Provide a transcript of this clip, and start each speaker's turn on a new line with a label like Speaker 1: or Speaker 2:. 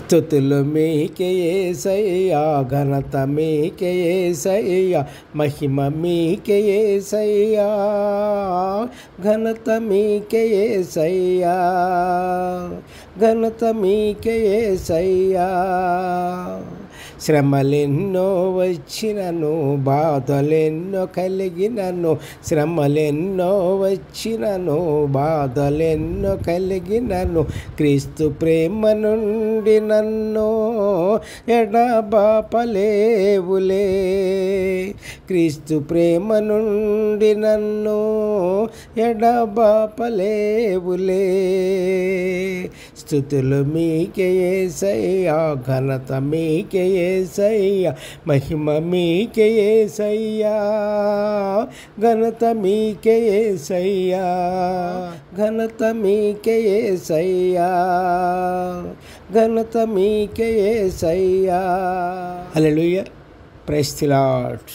Speaker 1: స్తుతులు మీకే యేసయ్యా, ఘనత మీకే యేసయ్యా, మహిమ మీకే యేసయ్యా, ఘనత మీకే యేసయ్యా, ఘనత మీకే యేసయ్యా. శ్రమలెన్నో వచ్చినను, బాధలెన్నో కలిగినను, శ్రమలెన్నో వచ్చినను, బాధలెన్నో కలిగినను, క్రీస్తు ప్రేమ నుండి నన్ను ఎడబాపలేవులే, క్రీస్తు ప్రేమ నుండి నన్ను ఎడబాపలేవులే. స్తుతులు మీకే యేసయ్యా, ఘనత మీకే యేసయ్యా, మహిమ మీకే యేసయ్యా, ఘనత మీకే యేసయ్యా, ఘనత మీకే యేసయ్యా, ఘనత మీకే యేసయ్యా. హల్లెలూయా. Praise the lord.